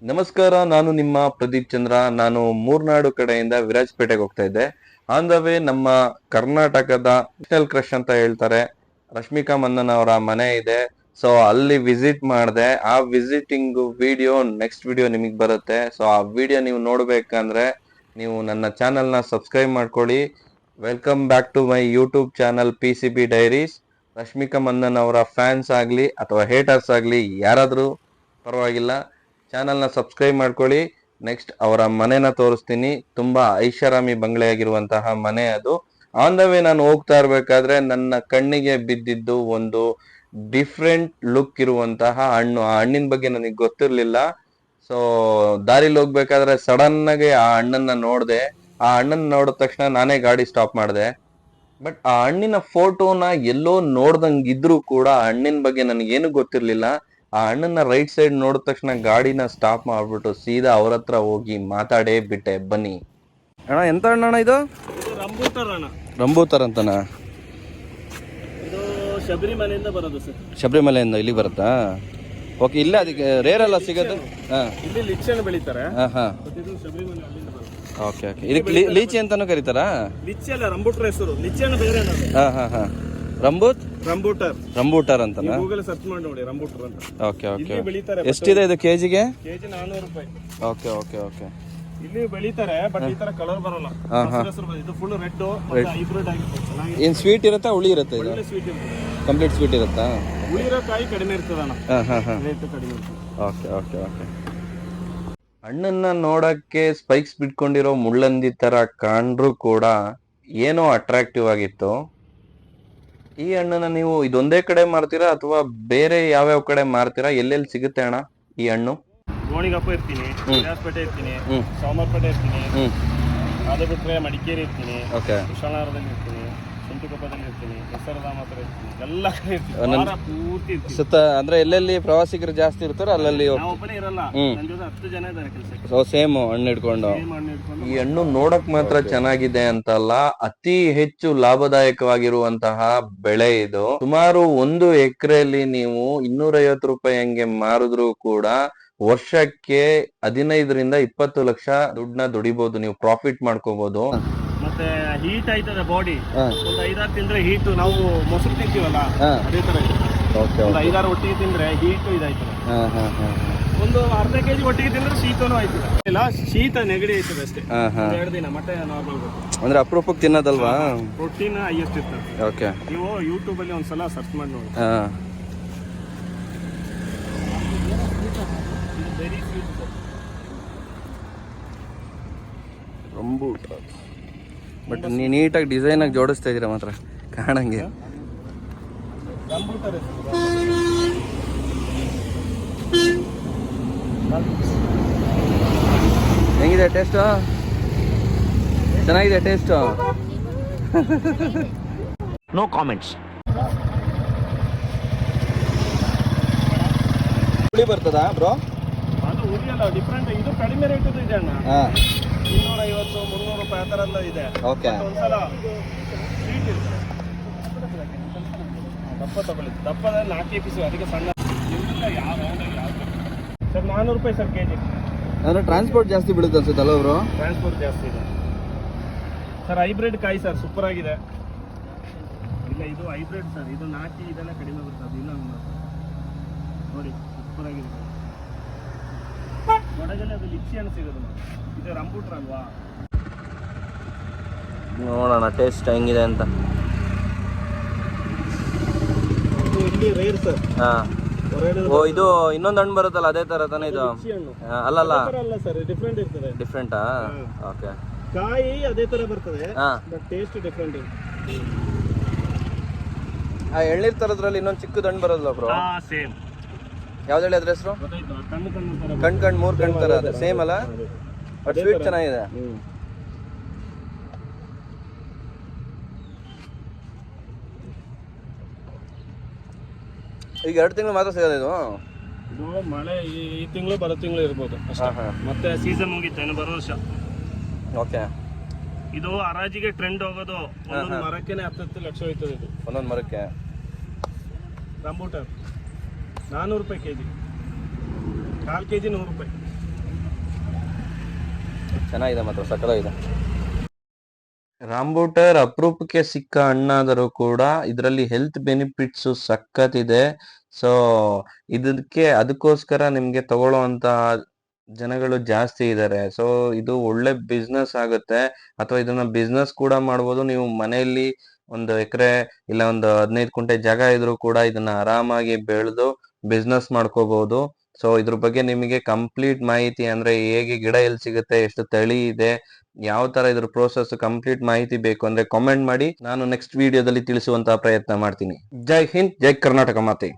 ನಮಸ್ಕಾರ, ನಾನು ನಿಮ್ಮ ಪ್ರದೀಪ್ ಚಂದ್ರ. ನಾನು ಮೂರ್ನಾಡು ಕಡೆಯಿಂದ ವಿರಾಜಪೇಟೆಗೆ ಹೋಗ್ತಾ ಇದ್ದೆ. ಆನ್ ದ ವೇ ನಮ್ಮ ಕರ್ನಾಟಕದ ನ್ಯಾಷನಲ್ ಕ್ರಶ್ ಅಂತ ಹೇಳ್ತಾರೆ, ರಶ್ಮಿಕಾ ಮಂದನ್ ಅವರ ಮನೆ ಇದೆ. ಸೊ ಅಲ್ಲಿ ವಿಸಿಟ್ ಮಾಡಿದೆ. ಆ ವಿಸಿಟಿಂಗ್ ವಿಡಿಯೋ ನೆಕ್ಸ್ಟ್ ವಿಡಿಯೋ ನಿಮಗೆ ಬರುತ್ತೆ. ಸೊ ಆ ವಿಡಿಯೋ ನೀವು ನೋಡ್ಬೇಕಂದ್ರೆ ನೀವು ನನ್ನ ಚಾನೆಲ್ನ ಸಬ್ಸ್ಕ್ರೈಬ್ ಮಾಡ್ಕೊಳ್ಳಿ. Welcome back to my YouTube channel PCB diaries. Rashmika Mandanna ಅವರ ಫ್ಯಾನ್ಸ್ ಆಗಲಿ ಅಥವಾ ಹೇಟರ್ಸ್ ಆಗಲಿ ಯಾರಾದರೂ ಪರವಾಗಿಲ್ಲ, ಚಾನಲ್ನ ಸಬ್ಸ್ಕ್ರೈಬ್ ಮಾಡ್ಕೊಳ್ಳಿ. ನೆಕ್ಸ್ಟ್ ಅವರ ಮನೆನ ತೋರಿಸ್ತೀನಿ. ತುಂಬಾ ಐಷಾರಾಮಿ ಬಂಗಲೆ ಆಗಿರುವಂತಹ ಮನೆ ಅದು. ಆನ್ ದ ವೇ ನಾನು ಹೋಗ್ತಾ ಇರ್ಬೇಕಾದ್ರೆ ನನ್ನ ಕಣ್ಣಿಗೆ ಬಿದ್ದಿದ್ದು ಒಂದು ಡಿಫ್ರೆಂಟ್ ಲುಕ್ ಇರುವಂತಹ ಹಣ್ಣು. ಆ ಹಣ್ಣಿನ ಬಗ್ಗೆ ನನಗೆ ಗೊತ್ತಿರ್ಲಿಲ್ಲ. ಸೊ ದಾರಿಲಿ ಹೋಗ್ಬೇಕಾದ್ರೆ ಸಡನ್ ಆಗಿ ಆ ಹಣ್ಣನ್ನ ನೋಡ್ದೆ. ಆ ಹಣ್ಣನ್ನ ನೋಡಿದ ತಕ್ಷಣ ನಾನೇ ಗಾಡಿ ಸ್ಟಾಪ್ ಮಾಡಿದೆ. ಬಟ್ ಆ ಹಣ್ಣಿನ ಫೋಟೋನ ಎಲ್ಲೋ ನೋಡ್ದಂಗಿದ್ರು ಕೂಡ ಆ ಹಣ್ಣಿನ ಬಗ್ಗೆ ನನಗೇನು ಗೊತ್ತಿರ್ಲಿಲ್ಲ. ಆ ಹಣ್ಣನ್ನ ರೈಟ್ ಸೈಡ್ ನೋಡಿದ ತಕ್ಷಣ ಗಾಡಿನ ಸ್ಟಾಪ್ ಮಾಡ್ಬಿಟ್ಟು ಸೀದಾ ಅವ್ರ ಹತ್ರ ಹೋಗಿ ಮಾತಾಡೇ ಬಿಟ್ಟೆ. ಬನ್ನಿ ಅಣ್ಣ, ಎಂತ ಹಣ್ಣಣ್ಣ ಇದು? ರಂಬೂಟರ್ ಅಣ್ಣ. ರಂಬೂಟರ್ ಅಂತನಾ? ಇದು ಶಬರಿಮಲೆಯಿಂದ ಬರೋದು ಸರ್. ಶಬರಿಮಲೆಯಿಂದ ಇಲ್ಲಿ ಬರುತ್ತಾ? ಓಕೆ, ಇಲ್ಲ ಅದಕ್ಕೆ ರೇರ್ ಅಲ್ಲ ಸಿಗೋದು? ಹಾಂ, ಇಲ್ಲಿ ಲಿಚ್ಚನ್ನು ಬೆಳೀತಾರೆ. ಹಾಂ. ಇದು ಶಬರಿಮಲೆ ಅಲ್ಲಿಂದ ಬರೋದು. ಓಕೆ. ಇದಕ್ಕೆ ಲೀಚಿ ಅಂತಾನು ಕರೀತಾರಾ? ಲಿಚ್ಚಿ ಅಲ್ಲ, ರಂಬೂಟರ್ ಹೆಸರು. ಲಿಚ್ಚನ್ನು ಬೇರೆ. ಹಾಂ. ರಂಬೂಟರ್ ಅಂತನಾ? ಗೂಗಲ್ ಸರ್ಚ್ ಮಾಡಿ ನೋಡಿ, ರಂಬೂಟರ್ ಅಂತ. ಓಕೆ. ಇಲ್ಲಿ ಬೆಳೀತಾರೆ. ಎಷ್ಟಿದೆ ಇದು ಕೆಜಿಗೆ? ಕೆಜಿ 400 ರೂಪಾಯಿ. ಓಕೆ. ಇಲ್ಲಿ ಬೆಳೀತಾರೆ, ಬಟ್ ಈ ತರ ಕಲರ್ ಬರಲ್ಲ. ಇದು ಫುಲ್ ರೆಡ್ ಹೈಬ್ರಿಡ್ ಆಗಿರುತ್ತೆ. ಚೆನ್ನಾಗಿ ಏನ್ ಸ್ವೀಟ್ ಇರುತ್ತಾ, ಹುಳಿ ಇರುತ್ತೆ? ಇದು ಒಳ್ಳೆ ಸ್ವೀಟ್ ಇರುತ್ತೆ. ಕಂಪ್ಲೀಟ್ ಸ್ವೀಟ್ ಇರುತ್ತಾ? ಉಳಿರೋ ಕಾಯಿ ಕಡಿಮೆ ಇರ್ತದೆ ಅಣ್ಣ. ರೇಟ್ ಕಡಿಮೆ ಇರ್ತದೆ. ಓಕೆ. ಹಣ್ಣನ್ನ ನೋಡಕ್ಕೆ ಸ್ಪೈಕ್ಸ್ ಬಿಟ್ಕೊಂಡಿರೋ ಮುಳ್ಳಂದಿ ತರ ಕಾಣ್ರು ಕೂಡ ಏನೋ ಅಟ್ರಾಕ್ಟಿವ್ ಆಗಿತ್ತು. ಈ ಹಣ್ಣನ್ನ ನೀವು ಇದೊಂದೇ ಕಡೆ ಮಾರ್ತೀರಾ ಅಥವಾ ಬೇರೆ ಯಾವ್ಯಾವ ಕಡೆ ಮಾರ್ತೀರಾ? ಎಲ್ಲೆಲ್ಲಿ ಸಿಗುತ್ತೆ ಅಣ್ಣ ಈ ಹಣ್ಣು? ಗೋಣಿಗಪ್ಪ ಇರ್ತೀನಿ, ವಿರಾಜಪೇಟೆ ಇರ್ತೀನಿ, ಸೋಮವಾರಪೇಟೆ ಇರ್ತೀನಿ, ಅದು ಬಿಟ್ರೆ ಮಡಿಕೇರಿ ಇರ್ತೀನಿ, ಕೃಷ್ಣಾನಗರದಲ್ಲಿ ಇರ್ತೀನಿ, ಸುಂಟಿಕೊಪ್ಪದಲ್ಲಿ ಇರ್ತೀನಿ, ಹೆಸರಧಾಮ ಹತ್ರ ಇರ್ತೀನಿ, ಎಲ್ಲ ಕಡೆ ಇರ್ತೀನಿ. ಪೂರ್ತಿ ಸುತ್ತ ಅಂದ್ರೆ ಎಲ್ಲೆಲ್ಲಿ ಪ್ರವಾಸಿಗರು ಜಾಸ್ತಿ ಇರ್ತಾರೋ ಅಲ್ಲಲ್ಲಿ ನಾವು ಒಬ್ಬನೇ ಇರಲ್ಲ, ನನ್ನ ಜೊತೆ 10 ಜನ ಇದ್ದಾರೆ ಕೆಲಸಕ್ಕೆ. ಸೇಮ್ ಹಣ್ಣು ಹಿಡ್ಕೊಂಡು. ಈ ಹಣ್ಣು ನೋಡಕ್ ಮಾತ್ರ ಚೆನ್ನಾಗಿದೆ ಅಂತಲ್ಲ, ಅತಿ ಹೆಚ್ಚು ಲಾಭದಾಯಕವಾಗಿರುವಂತಹ ಬೆಳೆ ಇದು. ಸುಮಾರು 1 ಎಕರೆಯಲ್ಲಿ ನೀವು 250 ರೂಪಾಯಿ ಹಂಗೆ ಮಾರಿದ್ರು ಕೂಡ ವರ್ಷಕ್ಕೆ 15 ರಿಂದ 20 ಲಕ್ಷ ದುಡ್ಡನ್ನ ದುಡಿಬಹುದು, ನೀವು ಪ್ರಾಫಿಟ್ ಮಾಡ್ಕೋಬಹುದು. ಮತ್ತೆ ಹೀಟ್ ಆಯ್ತದೆ ಬಾಡಿ. ಒಂದು 5-6 ತಿಂದ್ರೆ ಹೀಟ್, ನಾವು ಮೊಸರು ತಿಂತೀವಲ್ಲ ಅದೇ ತರ ಇದೆ. ಒಂದು 5-6 ಒಟ್ಟಿಗೆ ತಿಂದ್ರೆ ಹೀಟ್ ಇದಾಯ್ತದೆ. ಒಂದು ಅರ್ಧ ಕೆಜಿ ಒಟ್ಟಿಗೆ ತಿಂದ್ರೆ ಶೀತನೂ ಆಯ್ತದೆ. ಇಲ್ಲ, ಶೀತ ನೆಗಡಿ ಆಯ್ತದೆ ಅಷ್ಟೇ. 2 ದಿನ ಮತ್ತೆ ನಾರ್ಮಲ್ ಬರ್ತದೆ. ಅಂದ್ರೆ ಅಪರೂಪಕ್ಕೆ ತಿನ್ನೋದಲ್ವಾ? ಪ್ರೋಟೀನ್ ಹೈಯೆಸ್ಟ್ ಇರ್ತದೆ. ಓಕೆ, ನೀವು ಯೂಟ್ಯೂಬ್ ಅಲ್ಲಿ ಒಂದ್ಸಲ ಸರ್ಚ್ ಮಾಡಿ ನೋಡಿ. ರಂಬೂಟಾನ್. ಬಟ್ ನೀಟಾಗಿ ಡಿಸೈನ್ ಆಗಿ ಜೋಡಿಸ್ತಾ ಇದೀರ ಮಾತ್ರ ಕಾಣಂಗೆ. ಹೆಂಗಿದೆ ಟೇಸ್ಟ್? ಚೆನ್ನಾಗಿದೆ ಟೇಸ್ಟ್? No comments. ಹುಳಿ ಬರ್ತದಾ ಬ್ರೋ? ಅದು ಹುಳಿಯಲ್ಲ, ಡಿಫ್ರೆಂಟ್. ಇದು ಕಡಿಮೆ ರೇಟ್ ಇದೆ ಅಣ್ಣ. 250-300 ರೂಪಾಯಿ ಆ ಥರ ಎಲ್ಲ ಇದೆ. ಓಕೆ. ಒಂದ್ಸಲ ಸ್ವೀಟ್ ಇರುತ್ತೆ. ದಪ್ಪ ತಗೊಳ್ಳಿ. ದಪ್ಪದಲ್ಲಿ 4 ಪೀಸು, ಅದಕ್ಕೆ ಸಣ್ಣ. ಸರ್ 400 ರೂಪಾಯಿ ಸರ್ ಕೆಜಿ. ಅಂದ್ರೆ ಟ್ರಾನ್ಸ್ಪೋರ್ಟ್ ಜಾಸ್ತಿ ಬೀಳುತ್ತೆ ಅನ್ಸುತ್ತಲ್ಲ ಬ್ರೋ? ಟ್ರಾನ್ಸ್ಪೋರ್ಟ್ ಜಾಸ್ತಿ ಇದೆ ಸರ್. ಹೈಬ್ರಿಡ್ ಕಾಯಿ ಸರ್, ಸೂಪರ್ ಆಗಿದೆ. ಇಲ್ಲ, ಇದು ಹೈಬ್ರಿಡ್ ಸರ್. ಇದು ನಾಟಿ ಇದೆಲ್ಲ ಕಡಿಮೆ ಬರ್ತದೆ. ಇಲ್ಲ ನೋಡಿ, ಸೂಪರ್ ಆಗಿದೆ. ಒಳಗಡೆ ಅದು ಲಿಚ್ಚಿ ಹಣ್ಣು ಸಿಗೋದು. ಇದು ರಂಬೂಟ್ರ್ ಅಲ್ವಾ? ನೋಡೋಣ ಟೇಸ್ಟ್ ಹೆಂಗಿದೆ ಅಂತ. ಇಲ್ಲಿ ರೇರ್ ಸರ್. ಓ, ಇದು ಇನ್ನೊಂದು ಹಣ್ಣು ಬರುತ್ತಲ್ಲ ಅದೇ ತರ ತಾನೇ ಇದು? ಅಲ್ಲಲ್ಲ ಸರ್, ಡಿಫ್ರೆಂಟ್ ಇರ್ತದೆ. ಡಿಫ್ರೆಂಟಾ? ಓಕೆ. ಕಾಯಿ ಅದೇ ತರ ಬರ್ತದೆ, ಬಟ್ ಟೇಸ್ಟ್ ಡಿಫ್ರೆಂಟ್ ಇದೆ. ಆ ಎಳ್ನೀರ್ ತರದ್ರಲ್ಲಿ ಇನ್ನೊಂದು ಚಿಕ್ಕದ ಹಣ್ಣು ಬರೋದಲ್ಲ ಬ್ರೋ? ಸೇಮ್. ಯಾವ್ದು ಹೇಳಿ ಅದ್ರ ಹೆಸರು? ಕಣ್ 3 ಕಣ್ ತರ ಅದೇ ಸೇಮ್ ಅಲ್ಲ? ಬಟ್ ಸ್ವೀಟ್ ಚೆನ್ನಾಗಿದೆ. ಈಗ 2 ತಿಂಗಳು ಮಾತ್ರ ಸಿಗೋದು ಇದು? ಇದು ಮಳೆ ಈ ತಿಂಗಳು ಬರೋ ತಿಂಗಳು ಇರ್ಬೋದು ಅಷ್ಟೇ. ಮತ್ತೆ ಸೀಸನ್ ಮುಗಿತು, ಏನು ಬರೋ ವರ್ಷ. ಓಕೆ. ಇದು ಹರಾಜಿಗೆ ಟ್ರೆಂಡ್ ಹೋಗೋದು. ಒಂದೊಂದು ಮರಕ್ಕೆನೆ 10 ಲಕ್ಷ ಹೋಯ್ತದೆ ಇದು. ಒಂದೊಂದು ಮರಕ್ಕೆ ರಂಬೂಟನ್ 400 ರೂಪಾಯಿ ಕೆಜಿ. 4 ಕೆಜಿ 100 ರೂಪಾಯಿ. ಚೆನ್ನಾಗಿದೆ ಮಾತ್ರ ಸಕ್ಕತ್ತಾಗಿದೆ. ರಾಂಬೂಟರ್ ಅಪರೂಪಕ್ಕೆ ಸಿಕ್ಕ ಹಣ್ಣಾದರೂ ಕೂಡ ಇದರಲ್ಲಿ ಹೆಲ್ತ್ ಬೆನಿಫಿಟ್ಸ್ ಸಖತ್ತಿದೆ. ಸೊ ಅದಕ್ಕೋಸ್ಕರ ನಿಮ್ಗೆ ತಗೊಳ್ಳೋಂತ ಜನಗಳು ಜಾಸ್ತಿ ಇದ್ದಾರೆ. ಸೊ ಇದು ಒಳ್ಳೆ ಬಿಸ್ನೆಸ್ ಆಗುತ್ತೆ, ಅಥವಾ ಇದನ್ನ ಬಿಸ್ನೆಸ್ ಕೂಡ ಮಾಡ್ಬೋದು. ನೀವು ಮನೆಯಲ್ಲಿ 1 ಎಕರೆ ಇಲ್ಲ ಒಂದು 15 ಕುಂಟೆ ಜಾಗ ಇದ್ರೂ ಕೂಡ ಇದನ್ನ ಆರಾಮಾಗಿ ಬೆಳೆದು ಬಿಸ್ನೆಸ್ ಮಾಡ್ಕೋಬಹುದು. ಸೊ ಇದ್ರ ಬಗ್ಗೆ ನಿಮಗೆ ಕಂಪ್ಲೀಟ್ ಮಾಹಿತಿ, ಅಂದ್ರೆ ಹೇಗೆ ಗಿಡ ಎಲ್ಲಿ ಸಿಗುತ್ತೆ, ಎಷ್ಟು ತಳಿ ಇದೆ, ಯಾವ ತರ ಇದ್ರ ಪ್ರೋಸೆಸ್ ಕಂಪ್ಲೀಟ್ ಮಾಹಿತಿ ಬೇಕು ಅಂದ್ರೆ ಕಾಮೆಂಟ್ ಮಾಡಿ, ನಾನು ನೆಕ್ಸ್ಟ್ ವಿಡಿಯೋದಲ್ಲಿ ತಿಳಿಸುವಂತಹ ಪ್ರಯತ್ನ ಮಾಡ್ತೀನಿ. ಜೈ ಹಿಂದ್, ಜೈ ಕರ್ನಾಟಕ ಮಾತೆ.